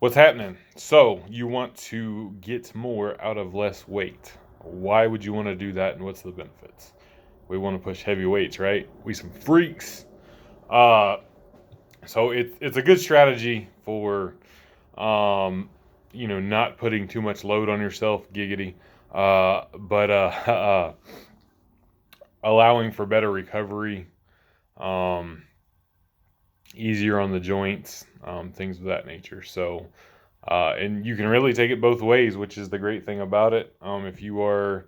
What's happening? So, you want to get more out of less weight. Why would you want to do that, and what's the benefits? We want to push heavy weights, right? We some freaks. Uh, so it's a good strategy for, um, not putting too much load on yourself, giggity. But allowing for better recovery, um, easier on the joints, things of that nature. So, and you can really take it both ways, which is the great thing about it. If you are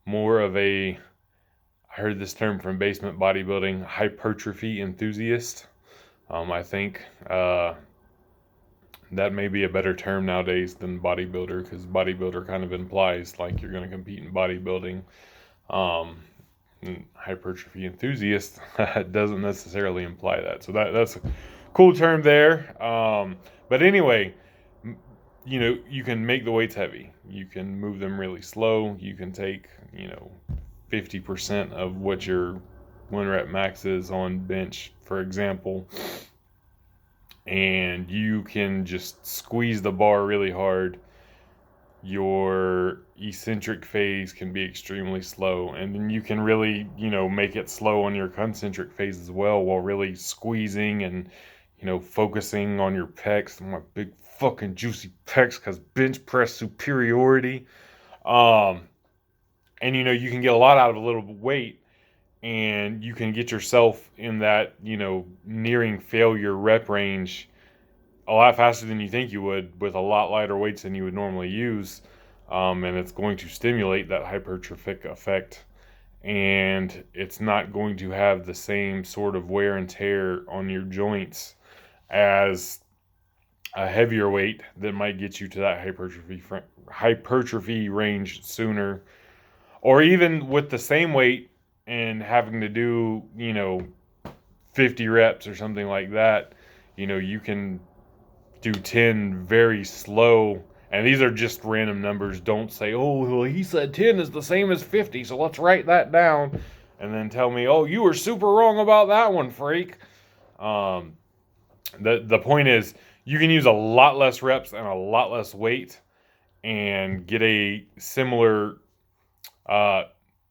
more of a, I heard this term from basement bodybuilding, hypertrophy enthusiast. I think that may be a better term nowadays than bodybuilder, because bodybuilder kind of implies like you're going to compete in bodybuilding. Um, Hypertrophy enthusiast doesn't necessarily imply that. So that's a cool term there. But anyway, you can make the weights heavy. You can move them really slow. You can take 50% of what your one rep max is on bench, for example, and you can just squeeze the bar really hard. Your eccentric phase can be extremely slow, and then you can really make it slow on your concentric phase as well, while really squeezing and focusing on your pecs, my big fucking juicy pecs, because bench press superiority. um and you can get a lot out of a little weight, and you can get yourself in that nearing failure rep range a lot faster than you think you would, with a lot lighter weights than you would normally use. And it's going to stimulate that hypertrophic effect, and it's not going to have the same sort of wear and tear on your joints as a heavier weight that might get you to that hypertrophy range sooner, or even with the same weight and having to do 50 reps or something like that. You can do 10 very slow. And these are just random numbers. Don't say, oh, well, he said 10 is the same as 50, so let's write that down. And then tell me, oh, you were super wrong about that one, freak. Um, the point is, you can use a lot less reps and a lot less weight and get a similar uh,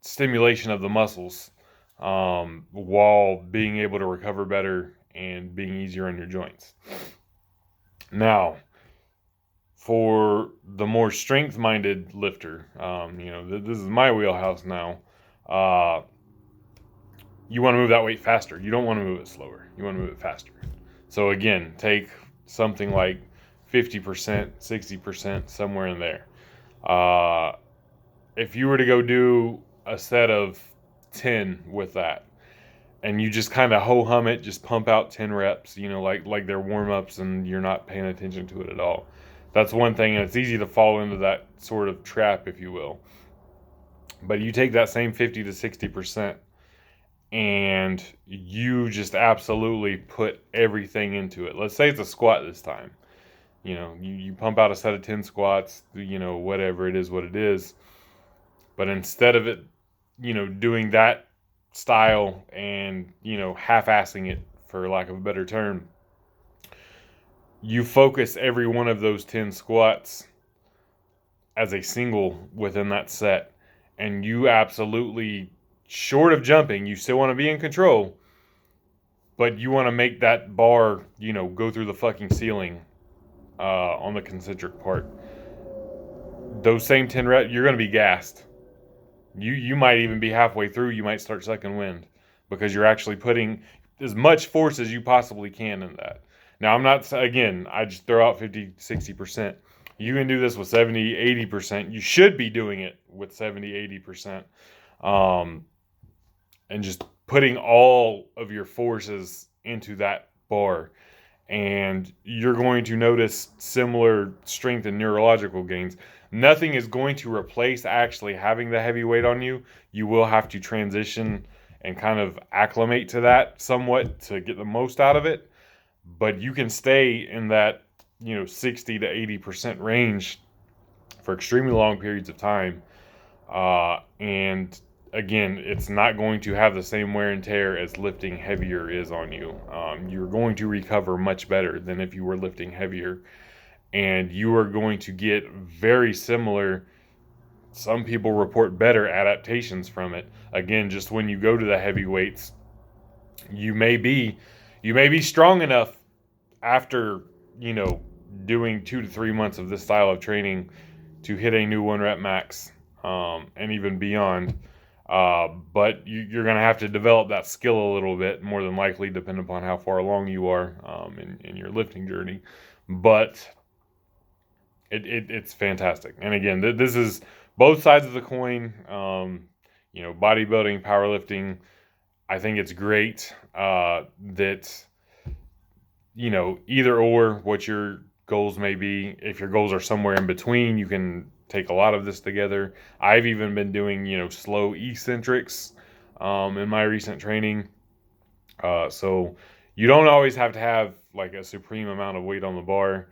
stimulation of the muscles, while being able to recover better and being easier on your joints. Now, for the more strength-minded lifter, this is my wheelhouse now. Uh, you want to move that weight faster. You don't want to move it slower. You want to move it faster. So again, take something like 50%, 60%, somewhere in there. If you were to go do a set of 10 with that, and you just kind of ho hum it, just pump out 10 reps, like they're warm ups, and you're not paying attention to it at all. That's one thing, and it's easy to fall into that sort of trap, if you will. But you take that same 50 to 60%, and you just absolutely put everything into it. Let's say it's a squat this time. You pump out a set of 10 squats, whatever it is, what it is. But instead of it, doing that style and, half-assing it, for lack of a better term, you focus every one of those 10 squats as a single within that set. And you absolutely, short of jumping, you still want to be in control, but you want to make that bar, go through the fucking ceiling on the concentric part. Those same 10 reps, you're going to be gassed. You might even be halfway through. You might start sucking wind, because you're actually putting as much force as you possibly can in that. Now, I'm not, again, I just throw out 50, 60%. You can do this with 70, 80%. You should be doing it with 70, 80%. And just putting all of your forces into that bar. And you're going to notice similar strength and neurological gains. Nothing is going to replace actually having the heavy weight on you. You will have to transition and kind of acclimate to that somewhat to get the most out of it. But you can stay in that 60 to 80% range for extremely long periods of time. And again, it's not going to have the same wear and tear as lifting heavier is on you. You're going to recover much better than if you were lifting heavier. and you are going to get very similar. Some people report better adaptations from it. Again, just when you go to the heavy weights, you may be strong enough after, doing 2 to 3 months of this style of training to hit a new 1 rep max, and even beyond. But you're going to have to develop that skill a little bit, more than likely, depending upon how far along you are in your lifting journey. But it's fantastic. And again, this is both sides of the coin. Bodybuilding, powerlifting. I think it's great that, either or, what your goals may be. If your goals are somewhere in between, you can take a lot of this together. I've even been doing, slow eccentrics in my recent training. So you don't always have to have like a supreme amount of weight on the bar.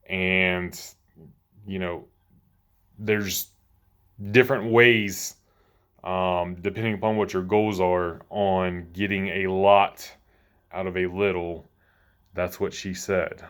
And, there's different ways, depending upon what your goals are, on getting a lot out of a little. That's what she said.